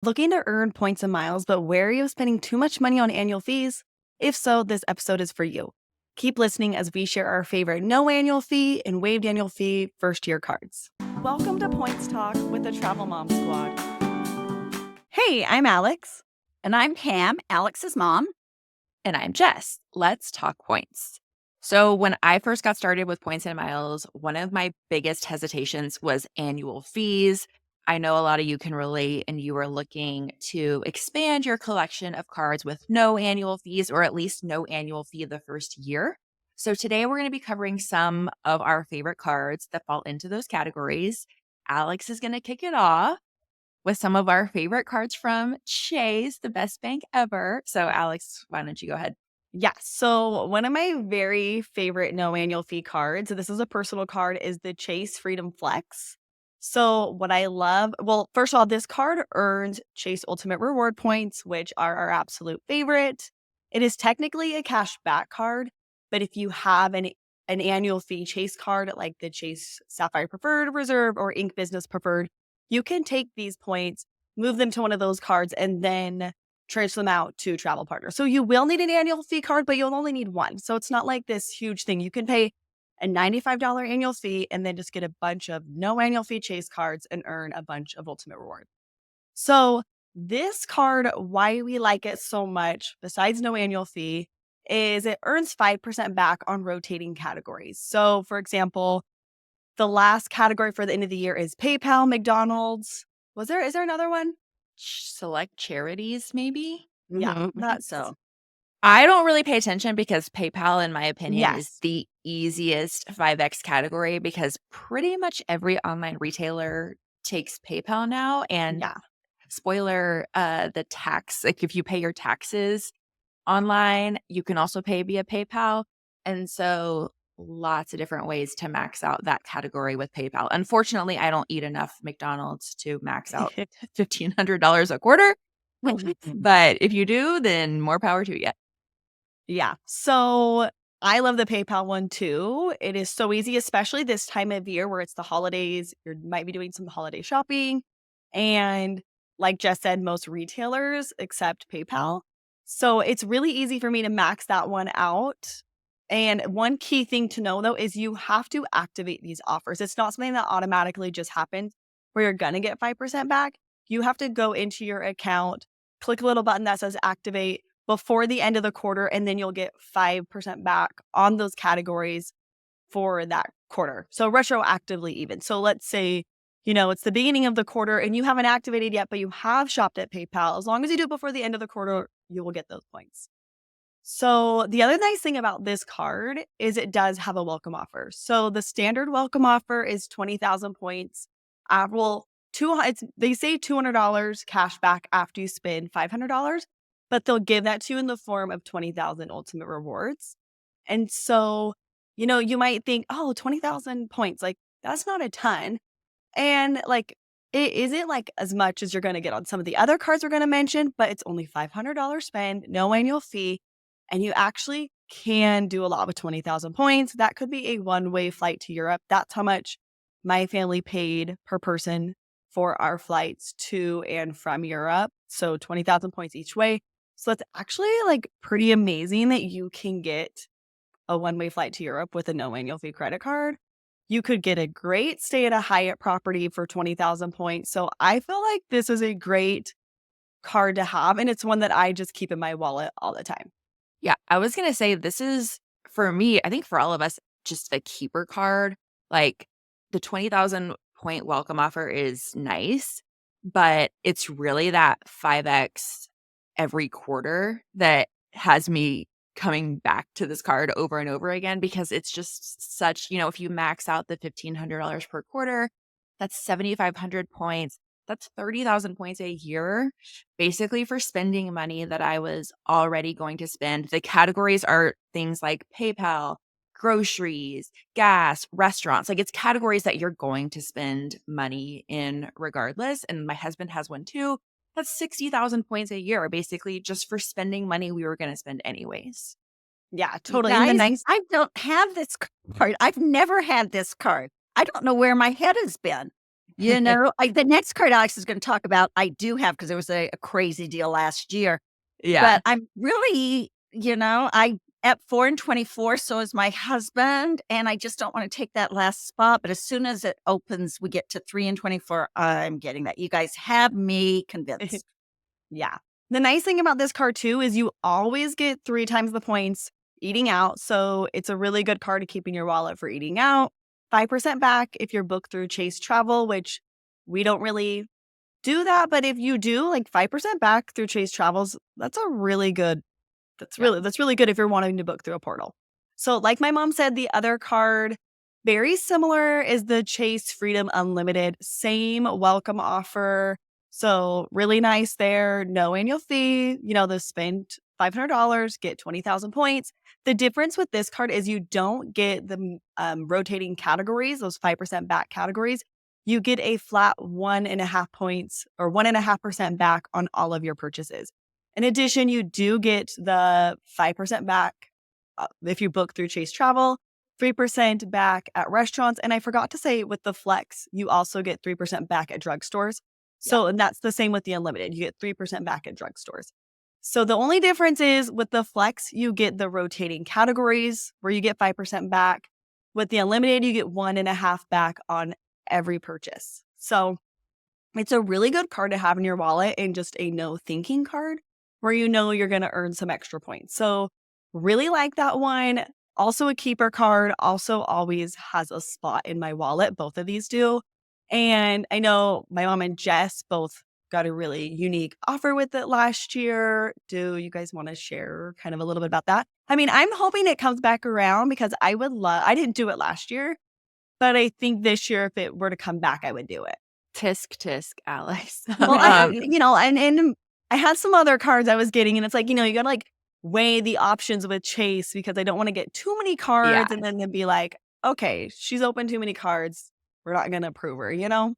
Looking to earn points and miles, but wary of spending too much money on annual fees? If so, this episode is for you. Keep listening as we share our favorite no annual fee and waived annual fee first year cards. Welcome to Points Talk with the Travel Mom Squad. Hey, I'm Alex. And I'm Pam, Alex's mom. And I'm Jess. Let's talk points. So when I first got started with points and miles, one of my biggest hesitations was annual fees. I know a lot of you can relate, and you are looking to expand your collection of cards with no annual fees, or at least no annual fee the first year. So today we're going to be covering some of our favorite cards that fall into those categories. Alex is going to kick it off with some of our favorite cards from Chase, the best bank ever. So Alex, why don't you go ahead? Yeah, so one of my very favorite no annual fee cards, this is a personal card, is the Chase Freedom Flex. So what I love, well, first of all, this card earns Chase Ultimate Reward points, which are our absolute favorite. It is technically a cash back card, but if you have an annual fee Chase card like the Chase Sapphire Preferred Reserve or Ink Business Preferred, you can take these points, move them to one of those cards, and then transfer them out to travel partners. So you will need an annual fee card, but you'll only need one. So it's not like this huge thing. You can pay a $95 annual fee and then just get a bunch of no annual fee Chase cards and earn a bunch of ultimate reward. So this card, why we like it so much, besides no annual fee, is it earns 5% back on rotating categories. So for example, the last category for the end of the year is PayPal, McDonald's. Is there another one? Select charities, maybe? Yeah, That's so. I don't really pay attention because PayPal, in my opinion, is yes. the easiest 5X category because pretty much every online retailer takes PayPal now. And Yeah. spoiler, the tax, like if you pay your taxes online, you can also pay via PayPal. And so lots of different ways to max out that category with PayPal. Unfortunately, I don't eat enough McDonald's to max out $1,500 a quarter. But if you do, then more power to you. Yeah. So I love the PayPal one too. It is so easy, especially this time of year where it's the holidays. You might be doing some holiday shopping. And like Jess said, most retailers accept PayPal. So it's really easy for me to max that one out. And one key thing to know though is you have to activate these offers. It's not something that automatically just happens where you're going to get 5% back. You have to go into your account, click a little button that says activate before the end of the quarter, and then you'll get 5% back on those categories for that quarter. So retroactively even. So let's say, it's the beginning of the quarter and you haven't activated yet, but you have shopped at PayPal. As long as you do it before the end of the quarter, you will get those points. So the other nice thing about this card is it does have a welcome offer. So the standard welcome offer is 20,000 points. They say $200 cash back after you spend $500, but they'll give that to you in the form of 20,000 ultimate rewards. And so, you might think, oh, 20,000 points, like that's not a ton. And like, it isn't like as much as you're going to get on some of the other cards we're going to mention, but it's only $500 spend, no annual fee. And you actually can do a lot with 20,000 points. That could be a one-way flight to Europe. That's how much my family paid per person for our flights to and from Europe. So 20,000 points each way. So it's actually like pretty amazing that you can get a one-way flight to Europe with a no annual fee credit card. You could get a great stay at a Hyatt property for 20,000 points. So I feel like this is a great card to have. And it's one that I just keep in my wallet all the time. Yeah, I was going to say this is, for me, I think for all of us, just a keeper card. Like the 20,000 point welcome offer is nice, but it's really that 5X every quarter that has me coming back to this card over and over again because it's just such, if you max out the $1,500 per quarter, that's 7,500 points. That's 30,000 points a year, basically for spending money that I was already going to spend. The categories are things like PayPal, groceries, gas, restaurants. Like it's categories that you're going to spend money in regardless. And my husband has one too. That's 60,000 points a year, basically just for spending money we were going to spend anyways. Yeah, You totally. And guys, I don't have this card. I've never had this card. I don't know where my head has been. The next card Alex is going to talk about, I do have because there was a crazy deal last year. Yeah. But I'm really, I at 4 and 24, so is my husband, and I just don't want to take that last spot. But as soon as it opens, we get to 3 and 24. I'm getting that. You guys have me convinced. Yeah. The nice thing about this card too is you always get 3 times the points eating out. So it's a really good card to keep in your wallet for eating out. 5% back if you're booked through Chase Travel, which we don't really do that. But if you do, like 5% back through Chase Travels, that's a really good. Yeah. That's really good if you're wanting to book through a portal. So, like my mom said, the other card, very similar, is the Chase Freedom Unlimited. Same welcome offer. So, really nice there. No annual fee. The spend $500, get 20,000 points. The difference with this card is you don't get the rotating categories, those 5% back categories. You get a flat 1.5 points or 1.5% back on all of your purchases. In addition, you do get the 5% back if you book through Chase Travel, 3% back at restaurants. And I forgot to say with the Flex, you also get 3% back at drugstores. Yeah. And that's the same with the Unlimited. You get 3% back at drugstores. So the only difference is with the Flex, you get the rotating categories where you get 5% back. With the Unlimited, you get 1.5 back on every purchase. So it's a really good card to have in your wallet and just a no thinking card where you're going to earn some extra points. So really like that one. Also a keeper card, also always has a spot in my wallet. Both of these do. And I know my mom and Jess both got a really unique offer with it last year. Do you guys want to share kind of a little bit about that? I mean, I'm hoping it comes back around because I didn't do it last year, but I think this year, if it were to come back, I would do it. Tisk tisk, Alex. Well, I have, and I had some other cards I was getting, and it's like, you got to like weigh the options with Chase because I don't want to get too many Yeah. cards and then they'd be like, okay, she's opened too many cards. We're not going to approve her.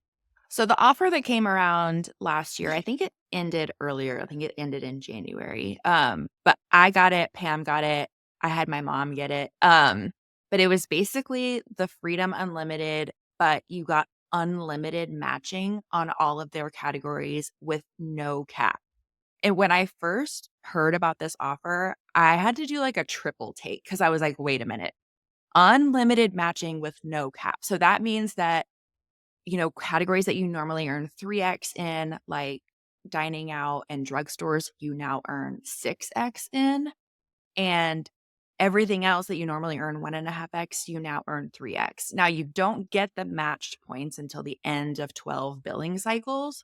So the offer that came around last year, I think it ended earlier. I think it ended in January. But I got it, Pam got it, I had my mom get it. But it was basically the Freedom Unlimited, but you got unlimited matching on all of their categories with no cap. And when I first heard about this offer, I had to do like a triple take because I was like, wait a minute, unlimited matching with no cap. So that means that, categories that you normally earn 3x in, like dining out and drugstores, you now earn 6x in. And everything else that you normally earn 1.5x, you now earn 3x. Now, you don't get the matched points until the end of 12 billing cycles,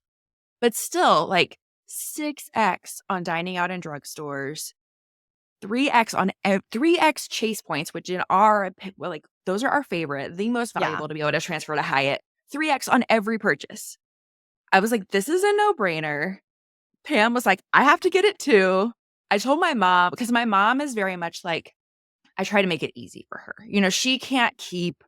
but still, like 6x on dining out in drugstores, 3x on 3x Chase points, which those are our favorite, the most valuable to be able to transfer to Hyatt. 3x on every purchase. I was like, this is a no-brainer. Pam was like, I have to get it too. I told my mom, because my mom is very much like, I try to make it easy for her. She can't keep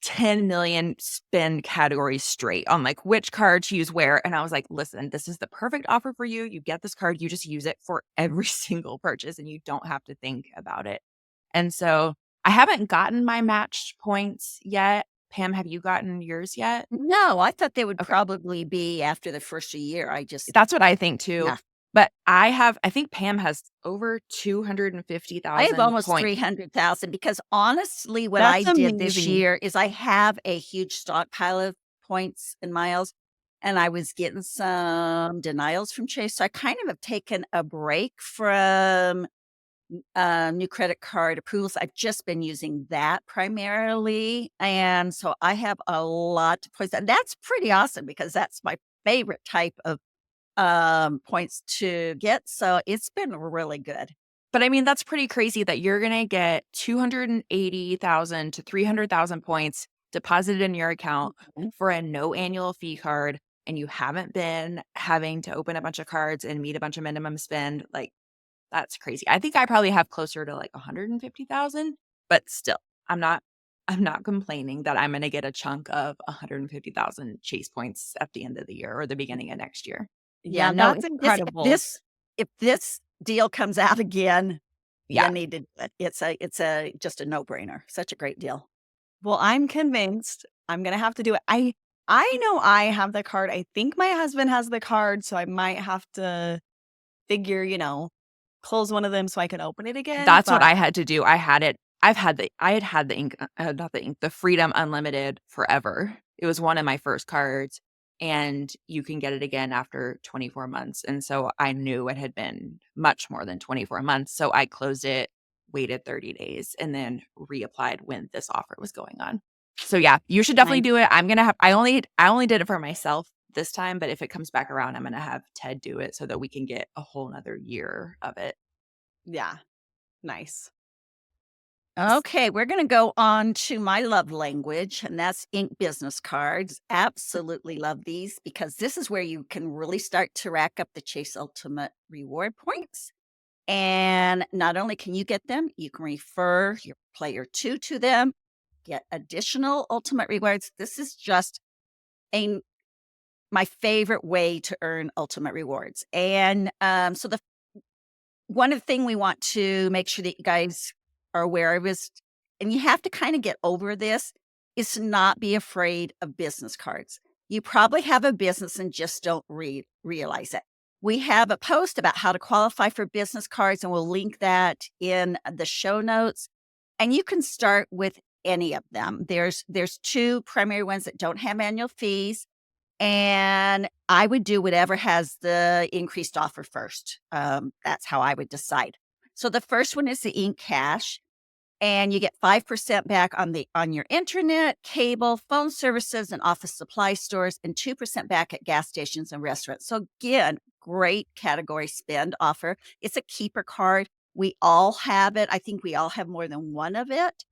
10 million spend categories straight on like which card to use where. And I was like, listen, this is the perfect offer for you. You get this card, you just use it for every single purchase and you don't have to think about it. And so I haven't gotten my matched points yet. Pam, have you gotten yours yet? No, I thought they would probably be after the first year. That's what I think too. Yeah. But I think Pam has over 250,000 I have almost points. 300,000 because honestly, what That's I did this amazing. year is I have a huge stockpile of points and miles, and I was getting some denials from Chase. So I kind of have taken a break from new credit card approvals. I've just been using that primarily. And so I have a lot of points. And that's pretty awesome because that's my favorite type of points to get. So it's been really good. But I mean, that's pretty crazy that you're going to get 280,000 to 300,000 points deposited in your account for a no annual fee card. And you haven't been having to open a bunch of cards and meet a bunch of minimum spend. Like, that's crazy. I think I probably have closer to like 150,000, but still, I'm not complaining that I'm going to get a chunk of 150,000 Chase points at the end of the year or the beginning of next year. Yeah, no, no, that's incredible. If this deal comes out again, Yeah. you need to. It's just a no brainer. Such a great deal. Well, I'm convinced I'm going to have to do it. I know I have the card. I think my husband has the card, so I might have to figure, close one of them so I can open it again, That's what but I had to do. I had it. I had the ink, not the ink, the Freedom Unlimited forever. It was one of my first cards, and you can get it again after 24 months. And so I knew it had been much more than 24 months. So I closed it, waited 30 days, and then reapplied when this offer was going on. So yeah, you should definitely I do it. I only did it for myself this time, but if it comes back around, I'm gonna have Ted do it so that we can get a whole nother year of it. yeah, nice. Okay, we're going to go on to my love language, and that's ink business cards. Absolutely love these because this is where you can really start to rack up the Chase Ultimate reward points. And not only can you get them, you can refer your player two to them, get additional Ultimate rewards. This is just a my favorite way to earn Ultimate rewards. And so the one of the thing we want to make sure that you guys are aware of is, and you have to kind of get over this, is to not be afraid of business cards. You probably have a business and just don't realize it. We have a post about how to qualify for business cards, and we'll link that in the show notes. And you can start with any of them. There's two primary ones that don't have annual fees. And I would do whatever has the increased offer first. That's how I would decide. So the first one is the Ink Cash, and you get 5% back on your internet, cable, phone services, and office supply stores, and 2% back at gas stations and restaurants. So again, great category spend offer. It's a keeper card. We all have it. I think we all have more than one of it.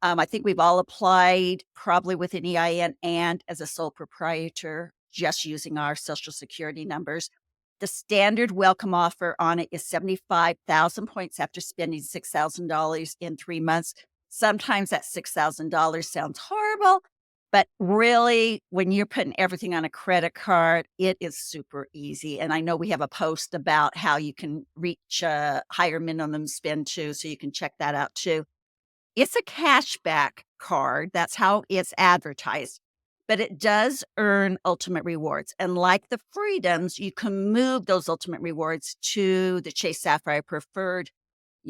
I think we've all applied probably with an EIN and as a sole proprietor, just using our social security numbers. The standard welcome offer on it is 75,000 points after spending $6,000 in 3 months. Sometimes that $6,000 sounds horrible, but really, when you're putting everything on a credit card, it is super easy. And I know we have a post about how you can reach a higher minimum spend too, so you can check that out too. It's a cashback card. That's how it's advertised, but it does earn ultimate rewards. And like the Freedoms, you can move those ultimate rewards to the Chase Sapphire Preferred,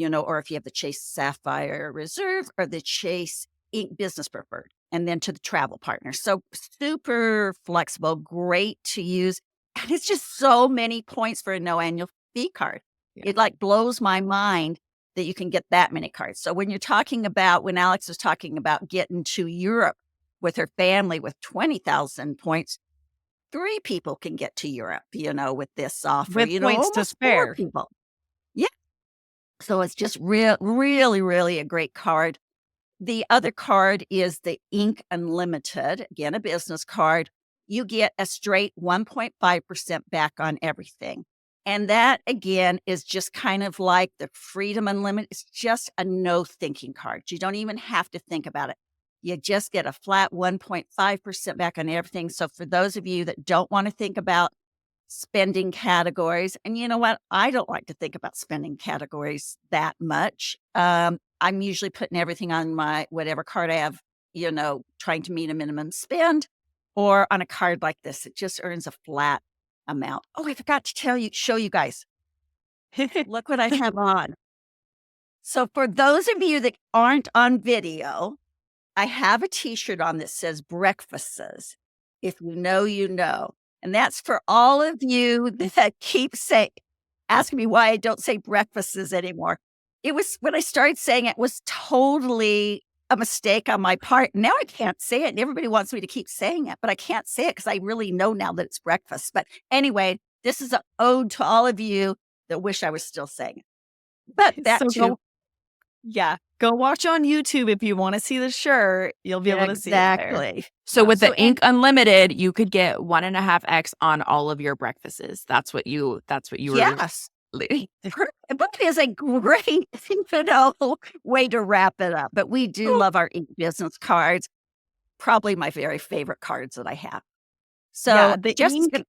or if you have the Chase Sapphire Reserve or the Chase Ink Business Preferred, and then to the travel partner. So super flexible, great to use. And it's just so many points for a no annual fee card. Yeah. It like blows my mind that you can get that many cards. So when when Alex was talking about getting to Europe with her family with 20,000 points, 3 people can get to Europe, with this offer, With points to almost 4 spare. people. Yeah. So it's just really, really a great card. The other card is the Ink Unlimited, again, a business card. You get a straight 1.5% back on everything. And that, again, is just kind of like the Freedom Unlimited. It's just a no thinking card. You don't even have to think about it. You just get a flat 1.5% back on everything. So for those of you that don't want to think about spending categories, and you know what? I don't like to think about spending categories that much. I'm usually putting everything on my whatever card I have, trying to meet a minimum spend, or on a card like this, it just earns a flat amount. Oh, I forgot to show you guys. Look what I have on. So for those of you that aren't on video, I have a t-shirt on that says breakfasts. If you know, you know. And that's for all of you that keep asking me why I don't say breakfasts anymore. It was when I started saying it was totally a mistake on my part. Now I can't say it. And everybody wants me to keep saying it, but I can't say it because I really know now that it's breakfast. But anyway, this is an ode to all of you that wish I was still saying it. But that So too. go watch on YouTube if you want to see the shirt. You'll be able to see it there. Exactly. So with the Ink and Unlimited, you could get 1.5x on all of your breakfasts. That's what you were. yes. But it is a great, way to wrap it up. But we do love our ink business cards. Probably my very favorite cards that I have. So Yeah, the just ink.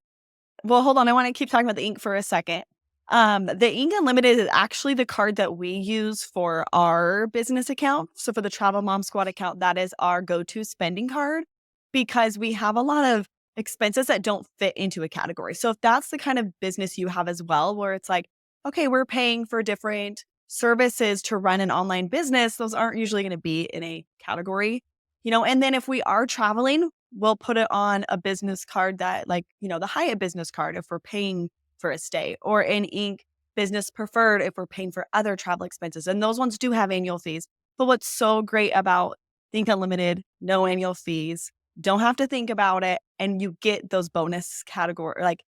Well, hold on. I want to keep talking about the ink for a second. The Ink Unlimited is actually the card that we use for our business account. So for the Travel Mom Squad account, that is our go-to spending card. because we have a lot of expenses that don't fit into a category. So if that's the kind of business you have as well, where it's like, okay, we're paying for different services to run an online business, those aren't usually going to be in a category, and then if we are traveling, we'll put it on a business card that like, the Hyatt business card if we're paying for a stay, or an Inc business preferred if we're paying for other travel expenses. And those ones do have annual fees. But what's so great about Think Unlimited, no annual fees, don't have to think about it, and you get those bonus category. Like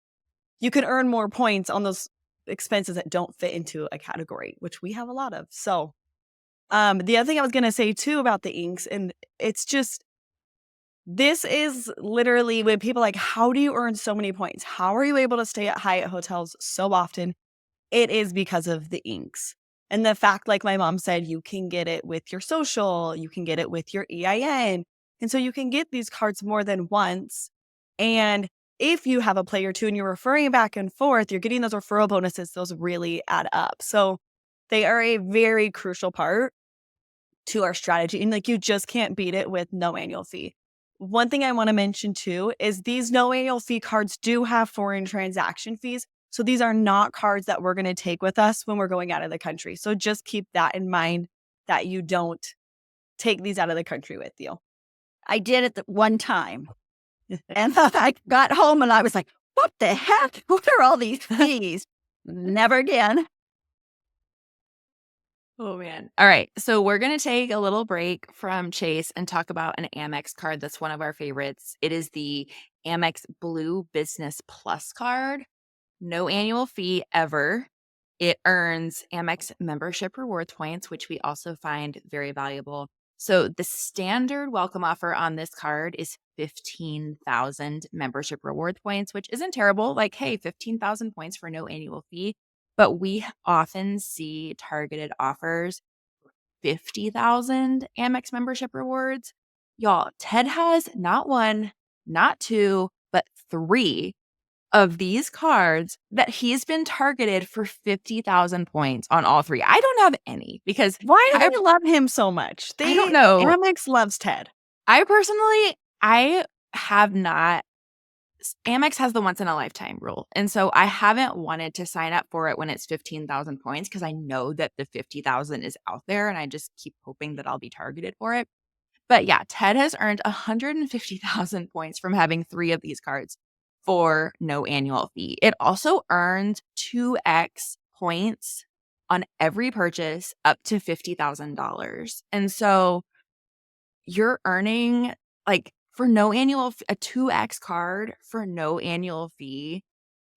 you can earn more points on those expenses that don't fit into a category, which we have a lot of. So the other thing I was going to say too about the inks, and it's just, this is literally when people are like, how do you earn so many points? How are you able to stay at Hyatt hotels so often? It is because of the inks. And the fact, like my mom said, you can get it with your social, you can get it with your EIN. And so you can get these cards more than once. And if you have a play or two and you're referring back and forth, you're getting those referral bonuses. Those really add up. So they are a very crucial part to our strategy. And like, you just can't beat it with no annual fee. One thing I want to mention too is these no annual fee cards do have foreign transaction fees. So these are not cards that we're going to take with us when we're going out of the country. So just keep that in mind, that you don't take these out of the country with you. I did it the one time. And I got home and I was like, what the heck? What are all these fees? Never again. Oh, man. All right. So we're going to take a little break from Chase and talk about an Amex card that's one of our favorites. It is the Amex Blue Business Plus card. No annual fee ever. It earns Amex membership reward points, which we also find very valuable. So the standard welcome offer on this card is 15,000 membership reward points, which isn't terrible. Like, hey, 15,000 points for no annual fee. But we often see targeted offers, 50,000 Amex membership rewards. Y'all, Ted has not one, not two, but three of these cards that he's been targeted for 50,000 points on all three. I don't have any because Why do they love him so much? I don't know. Amex loves Ted. I have not. Amex has the once in a lifetime rule. And so I haven't wanted to sign up for it when it's 15,000 points because I know that the 50,000 is out there and I just keep hoping that I'll be targeted for it. But yeah, Ted has earned 150,000 points from having three of these cards for no annual fee. It also earned 2x points on every purchase up to $50,000. And so you're earning like for no annual a 2x card for no annual fee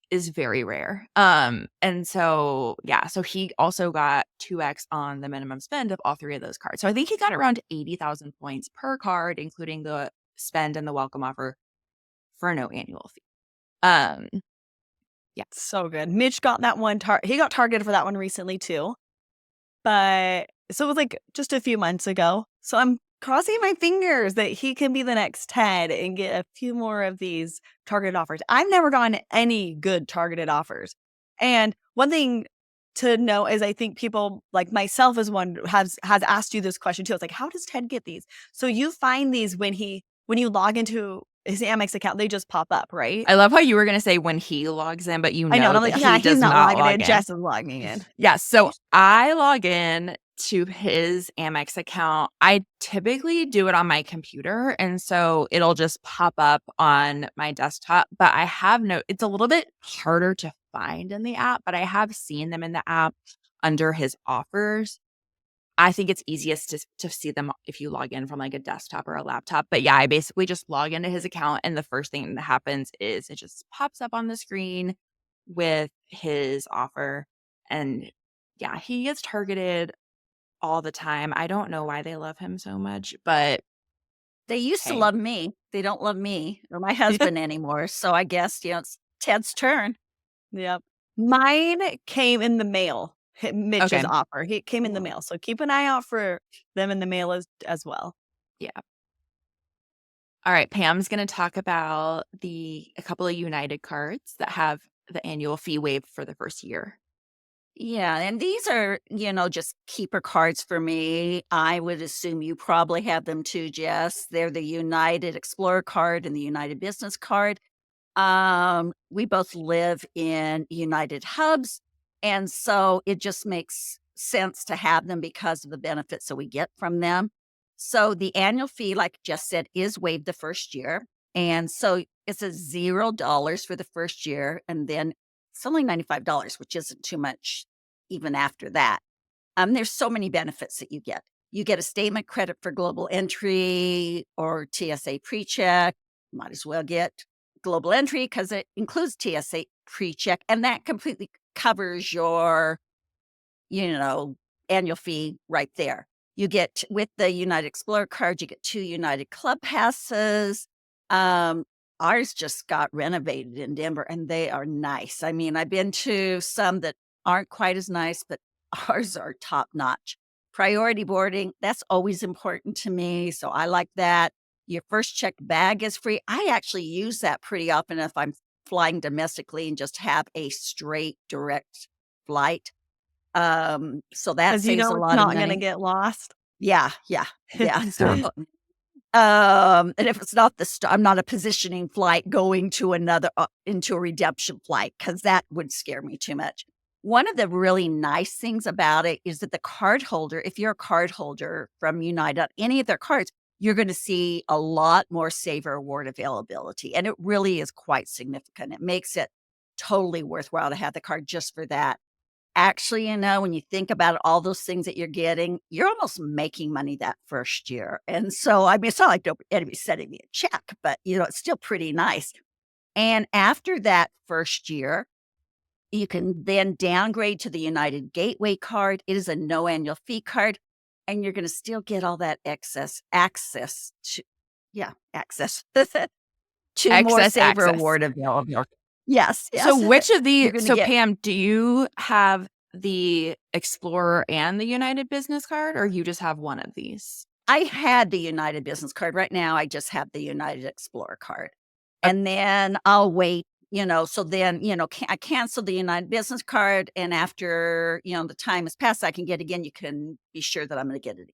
is very rare. And so yeah, so he also got 2x on the minimum spend of all three of those cards. So I think he got around 80,000 points per card, including the spend and the welcome offer for no annual fee. Yeah, So good. Mitch got that one. He got targeted for that one recently too. But so it was like just a few months ago. So I'm crossing my fingers that he can be the next Ted and get a few more of these targeted offers. I've never gotten any good targeted offers. And one thing to know is I think people like myself as one has asked you this question too. It's like, how does Ted get these? So you find these when you log into his Amex account, they just pop up, right? I love how you were going to say when he logs in, but I know. And I'm that like, yeah, he does he's not not logging log in. in. Jess is logging in. Yeah, so I log in to his Amex account. I typically do it on my computer, and so it'll just pop up on my desktop. But I have it's a little bit harder to find in the app, but I have seen them in the app under his offers. I think it's easiest to see them if you log in from like a desktop or a laptop. But yeah, I basically just log into his account, and the first thing that happens is it just pops up on the screen with his offer. And yeah, he gets targeted all the time. I don't know why they love him so much, but They used to hey. love me. They don't love me or my husband anymore. So I guess, it's Ted's turn. Yep. Mine came in the mail. Mitch's Okay. offer. He came in the mail. So keep an eye out for them in the mail as well. Yeah. All right, Pam's going to talk about a couple of United cards that have the annual fee waived for the first year. Yeah, and these are, just keeper cards for me. I would assume you probably have them too, Jess. They're the United Explorer card and the United Business card. We both live in United hubs, and so it just makes sense to have them because of the benefits that we get from them. So the annual fee, like Jess said, is waived the first year. And so it's a $0 for the first year, and then it's only $95, which isn't too much even after that. There's so many benefits that you get. You get a statement credit for global entry or TSA pre-check. Might as well get global entry because it includes TSA pre-check, and that completely covers your, you know, annual fee right there. You get with the United Explorer card, you get 2 United Club passes. Um, Ours just got renovated in Denver, and they are nice. I mean, I've been to some that aren't quite as nice, but ours are top notch. Priority boarding, that's always important to me, so I like that. Your first checked bag is free. I actually use that pretty often if I'm flying domestically and just have a straight direct flight. So that 'Cause you saves a know it's lot of not gonna money. get lost. Yeah, yeah, yeah. So, Yeah. and if it's not I'm not a positioning flight going to another into a redemption flight because that would scare me too much. One of the really nice things about it is that the card holder, if you're a card holder from United on any of their cards, you're going to see a lot more Saver Award availability, and it really is quite significant. It makes it totally worthwhile to have the card just for that. Actually, when you think about all those things that you're getting, you're almost making money that first year. And so, I mean, it's not like anybody's sending me a check, but it's still pretty nice. And after that first year, you can then downgrade to the United Gateway card. It is a no annual fee card, and you're going to still get all that access to, yeah, access to more Excess Saver access. Award available. Yes, So yes. which of You're the going to so get Pam, do you have the Explorer and the United Business card, or you just have one of these? I had the United Business card. Right now, I just have the United Explorer card. Uh, And then I'll wait, so then, I cancel the United Business card. And after, the time has passed, I can get again. You can be sure that I'm going to get it.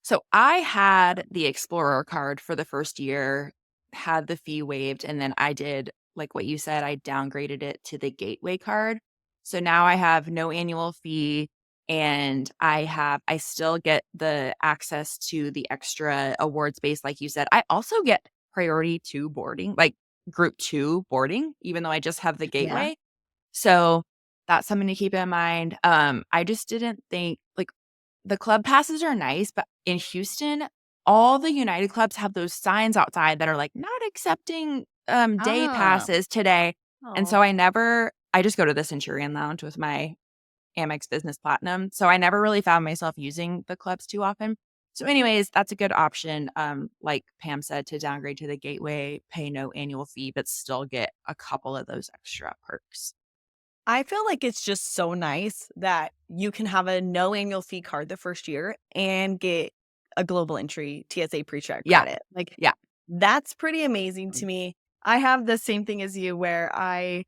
So I had the Explorer card for the first year, had the fee waived, and then I did like what you said, I downgraded it to the Gateway card. So now I have no annual fee and I still get the access to the extra award space like you said. I also get priority 2 boarding, like group 2 boarding, even though I just have the Yeah. Gateway. So that's something to keep in mind. I just didn't think like the club passes are nice, but in Houston, all the United clubs have those signs outside that are like, "Not accepting, day Oh, passes today." And Oh. so I just go to the Centurion Lounge with my Amex Business Platinum, so I never really found myself using the clubs too often. So anyways, that's a good option, like Pam said, to downgrade to the Gateway, pay no annual fee, but still get a couple of those extra perks. I feel like it's just so nice that you can have a no annual fee card the first year and get a global entry TSA pre-check Yeah, credit. Like, yeah. that's pretty amazing to me. I have the same thing as you where I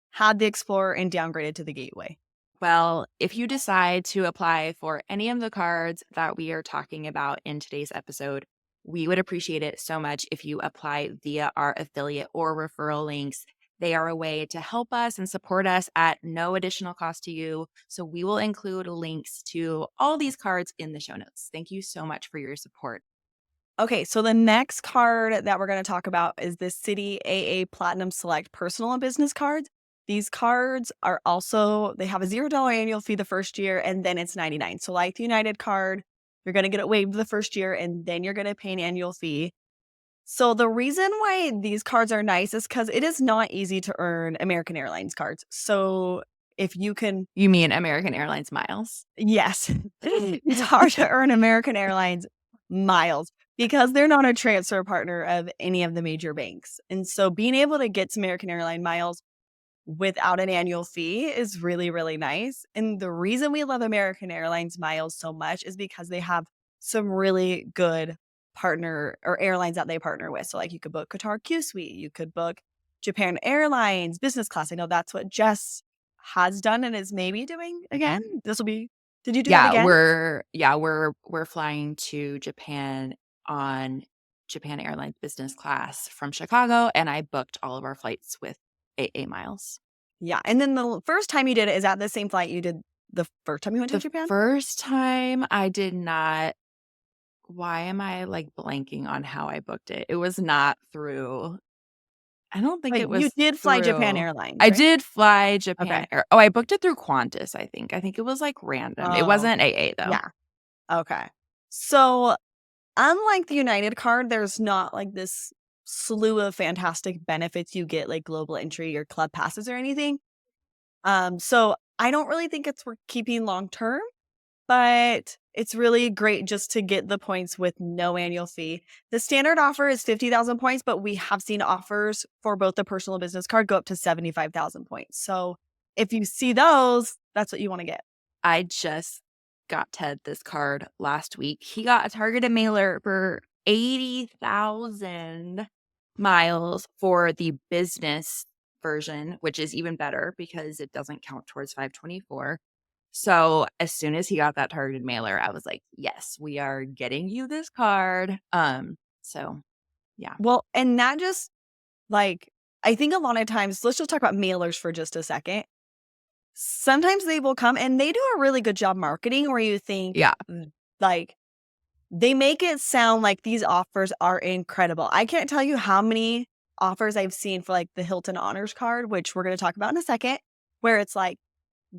had the Explorer and downgraded to the Gateway. Well, if you decide to apply for any of the cards that we are talking about in today's episode, we would appreciate it so much if you apply via our affiliate or referral links. They are a way to help us and support us at no additional cost to you. So we will include links to all these cards in the show notes. Thank you so much for your support. Okay, so the next card that we're going to talk about is the Citi AA Platinum Select Personal and Business cards. These cards are also, they have a $0 annual fee the first year and then it's 99. So like the United card, you're going to get it waived the first year and then you're going to pay an annual fee. So the reason why these cards are nice is because it is not easy to earn American Airlines cards. So if you can, You mean American Airlines miles? yes, it's hard to earn American Airlines miles because they're not a transfer partner of any of the major banks. And so being able to get some American Airline miles without an annual fee is really, really nice. And the reason we love American Airlines miles so much is because they have some really good partner or airlines that they partner with. So like you could book Qatar Q Suite, you could book Japan Airlines business class. I know that's what Jess has done and is maybe doing again. Did you do that Yeah, again? we're flying to Japan on Japan Airlines business class from Chicago, and I booked all of our flights with AA miles. Yeah. And then the first time you did it, is that the same flight you did the first time you went to The Japan? first time I did not. Why am I, like, blanking on how I booked it? It was not through. I don't think But it you was did fly Japan through. Airlines, I right? did fly Japan Okay. Air. Oh, I booked it through Qantas, I think. I think it was, like, random. It Oh, wasn't okay. AA, though. Yeah. Okay. So, unlike the United card, there's not like this slew of fantastic benefits you get, like global entry or club passes or anything. So I don't really think it's worth keeping long term, but it's really great just to get the points with no annual fee. The standard offer is 50,000 points, but we have seen offers for both the personal and business card go up to 75,000 points. So if you see those, that's what you want to get. I just got Ted this card last week. He got a targeted mailer for 80,000 miles for the business version, which is even better because it doesn't count towards 524. So as soon as he got that targeted mailer, I was like, yes, we are getting you this card. So yeah. Well, and that just like, I think a lot of times, let's just talk about mailers for just a second. Sometimes they will come and they do a really good job marketing where you think, Yeah. like, they make it sound like these offers are incredible. I can't tell you how many offers I've seen for like the Hilton Honors card, which we're going to talk about in a second, where it's like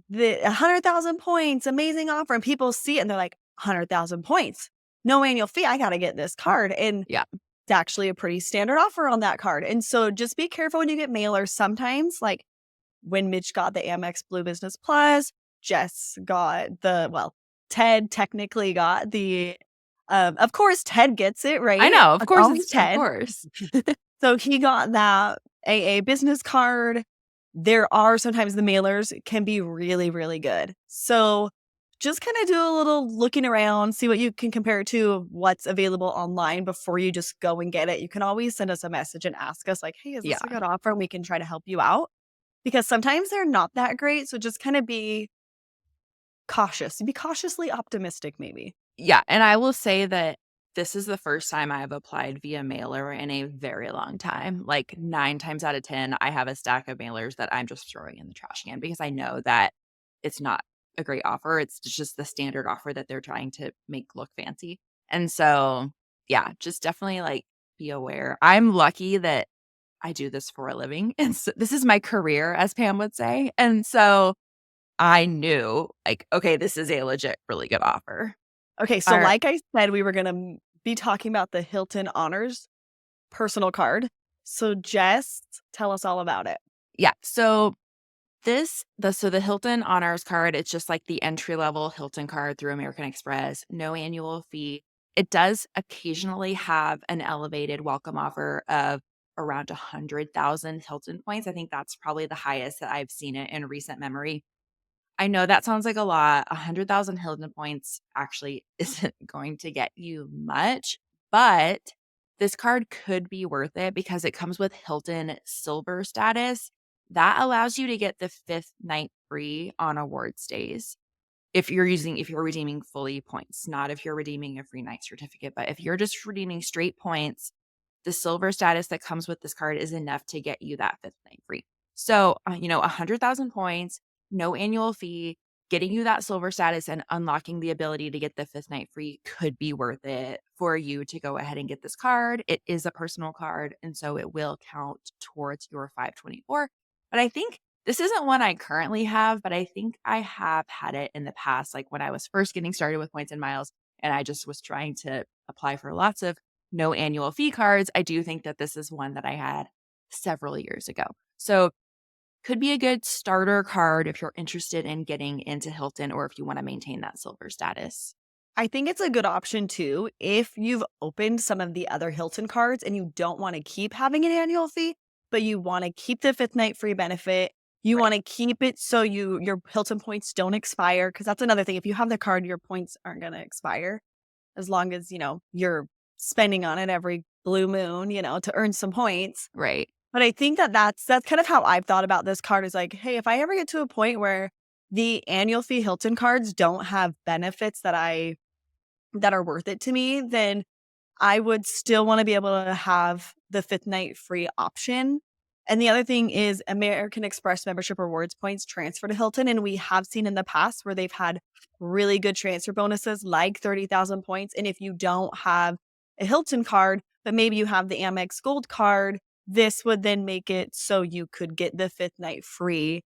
the 100,000 points, amazing offer. And people see it and they're like, 100,000 points, no annual fee. I got to get this card. And Yeah. it's actually a pretty standard offer on that card. And so just be careful when you get mailers. Sometimes, like when Mitch got the Amex Blue Business Plus, Jess got Ted technically got the, of course, Ted gets it, I right? know. Of It's course always it's of Ted. course. So he got that AA business card. There are sometimes the mailers can be really, really good. So just kind of do a little looking around, see what you can compare it to what's available online before you just go and get it. You can always send us a message and ask us, like, hey, is Yeah. this a good offer? And we can try to help you out because sometimes they're not that great. So just kind of be cautious, be cautiously optimistic, maybe. Yeah, and I will say that this is the first time I've applied via mailer in a very long time. Like 9 times out of 10, I have a stack of mailers that I'm just throwing in the trash can because I know that it's not a great offer. It's just the standard offer that they're trying to make look fancy. And so, yeah, just definitely like be aware. I'm lucky that I do this for a living. And so this is my career, as Pam would say. And so I knew like, okay, this is a legit, really good offer. Okay, so Our like I said, we were going to be talking about the Hilton Honors personal card. So Jess, tell us all about it. Yeah. So the Hilton Honors card, it's just like the entry level Hilton card through American Express, no annual fee. It does occasionally have an elevated welcome offer of around 100,000 Hilton points. I think that's probably the highest that I've seen it in recent memory. I know that sounds like a lot. 100,000 Hilton points actually isn't going to get you much, but this card could be worth it because it comes with Hilton Silver status. That allows you to get the 5th night free on award stays. If you're redeeming fully points, not if you're redeeming a free night certificate, but if you're just redeeming straight points, the silver status that comes with this card is enough to get you that 5th night free. So, 100,000 points, no annual fee, getting you that silver status and unlocking the ability to get the 5th night free could be worth it for you to go ahead and get this card. It is a personal card, and so it will count towards your 524. But I think this isn't one I currently have, but I think I have had it in the past, like when I was first getting started with points and miles, and I just was trying to apply for lots of no annual fee cards. I do think that this is one that I had several years ago. So could be a good starter card if you're interested in getting into Hilton or if you want to maintain that silver status. I think it's a good option too if you've opened some of the other Hilton cards and you don't want to keep having an annual fee, but you want to keep the 5th night free benefit. You Right. want to keep it so your Hilton points don't expire because that's another thing. If you have the card, your points aren't going to expire as long as, you're spending on it every blue moon, to earn some points. Right. But I think that that's kind of how I've thought about this card is like, hey, if I ever get to a point where the annual fee Hilton cards don't have benefits that are worth it to me, then I would still wanna be able to have the 5th night free option. And the other thing is American Express membership rewards points transfer to Hilton, and we have seen in the past where they've had really good transfer bonuses, like 30,000 points, and if you don't have a Hilton card, but maybe you have the Amex Gold card, this would then make it so you could get the 5th night free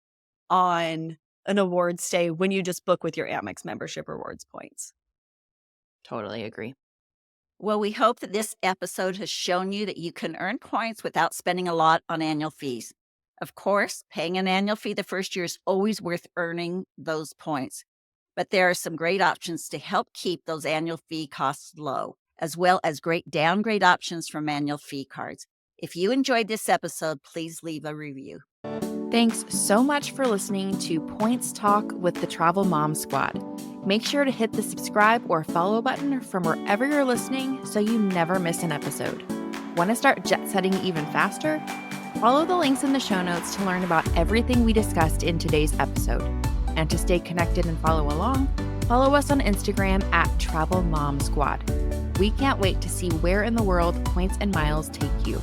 on an award stay when you just book with your Amex membership rewards points. Totally agree. Well, we hope that this episode has shown you that you can earn points without spending a lot on annual fees. Of course, paying an annual fee the first year is always worth earning those points, but there are some great options to help keep those annual fee costs low, as well as great downgrade options from annual fee cards. If you enjoyed this episode, please leave a review. Thanks so much for listening to Points Talk with the Travel Mom Squad. Make sure to hit the subscribe or follow button from wherever you're listening so you never miss an episode. Want to start jet setting even faster? Follow the links in the show notes to learn about everything we discussed in today's episode. And to stay connected and follow along, follow us on Instagram at Travel Mom Squad. We can't wait to see where in the world points and miles take you.